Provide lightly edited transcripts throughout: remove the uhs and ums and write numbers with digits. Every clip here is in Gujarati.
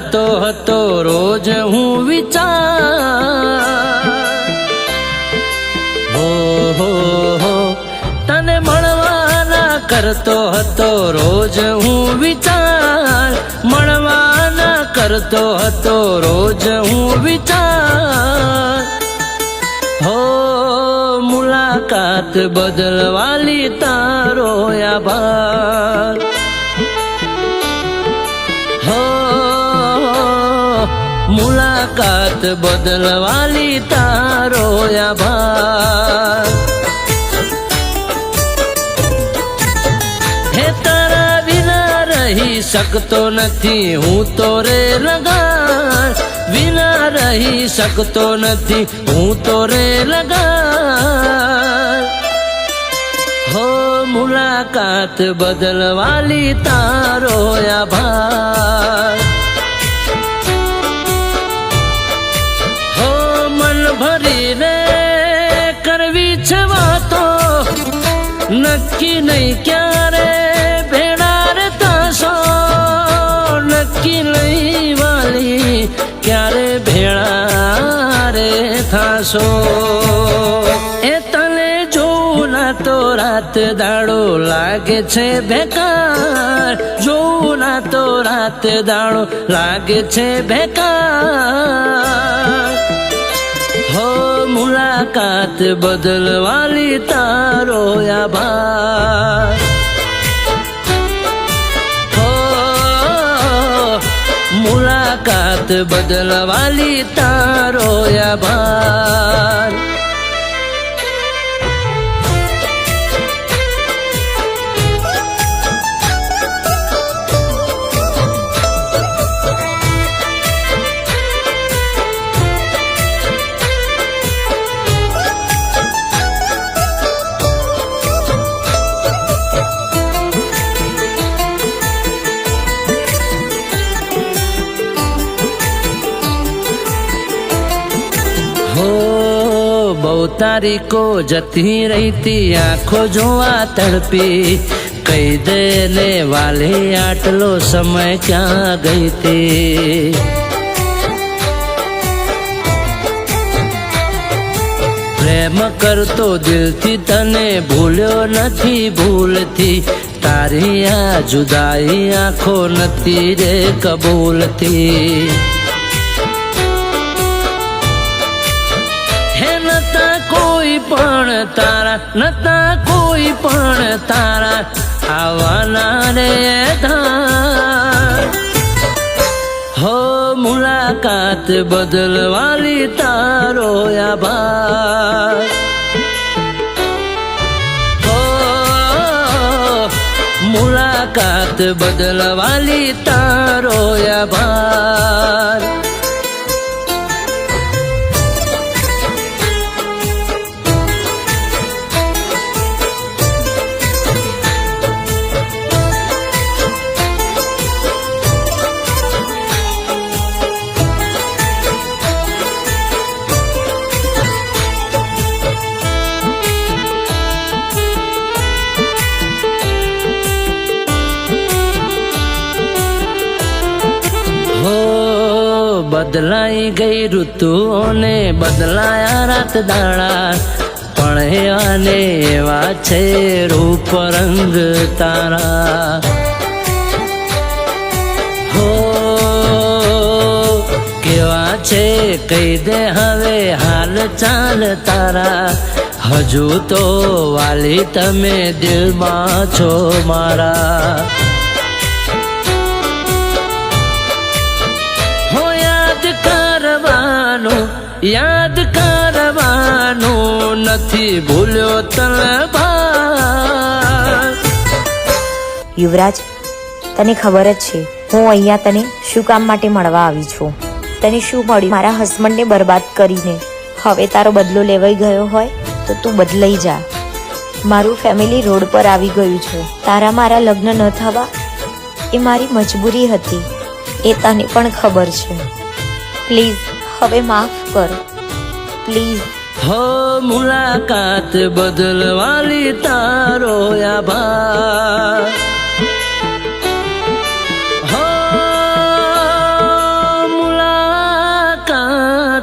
કરતો હતો રોજ હું વિચાર, હો તને મળવાના કરતો હતો રોજ હું વિચાર, મળવાના કરતો હતો રોજ હું વિચાર, હો મુલાકાત બદલવાલી તારો આભાર, હો મુલાકાત બદલવાલી તારો આભાર, હે તારા વિના રહી શકતો નથી હું તો રે લગાર, વિના રહી શકતો નથી હું તો રે લગાર, હો મુલાકાત બદલવાલી તારો આભાર, હો મન ભરીને કરવી છે વાતો, નક્કી નહીં ક્યારે ભેળા રે થશો, નક્કી નહીં વાલી ક્યારે ભેળા રે થશો, એ તને જોઉં ના તો રાત દાડો લાગે છે બેકાર, જોઉં ના તો રાત દાડો લાગે છે બેકાર, હો મુલાકાત બદલવાલી તારો આભાર, હો મુલાકાત બદલવાલી તારો આભાર, બહુ તારીખો જતી રહીતી આંખો જોવા તડપી, કહી દે ને વાલે આટલો સમય ક્યાં ગઈ તી, પ્રેમ કરતો દિલથી તને ભૂલ્યો નથી ભૂલથી, તારી આ જુદાઈ આંખો નથી રે કબૂલતી, કોઈ પણ તારા નતા કોઈ પણ તારા આવવાના રે ધાર, હો મુલાકાત બદલવાલી તારો આભાર, હો મુલાકાત બદલવાલી તારો આભાર, બદલાઈ ગઈ ઋતુઓને બદલાયા રાત દાડા, પણ એવાને એવા છે રૂપ રંગ તારા, હો કેવા છે કહી દે હવે હાલ ચાલ તારા, હજુ તો વાલી તમે દિલમાં છો મારા, યાદ કરવાનું નથી ભૂલ્યો તને ભાર. યુવરાજ, તને ખબર જ છે હું અહીંયા તને શું કામ માટે મળવા આવી છું. તને શું મળ્યું મારા હસબન્ડને બરબાદ કરીને? હવે તારો બદલો લેવાઈ ગયો હોય તો તું બદલાઈ જા. મારું ફેમિલી રોડ પર આવી ગયું છે. તારા મારા લગ્ન ન થવા એ મારી મજબૂરી હતી, એ તને પણ ખબર છે. પ્લીઝ હવે માફ કર, પ્લીઝ. હો મુલાકાત બદલવાલી તારો આભાર. હો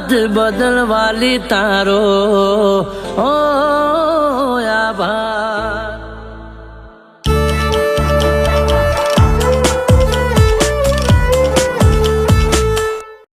હાથ બદલવાલી તારો ઓ આભાર.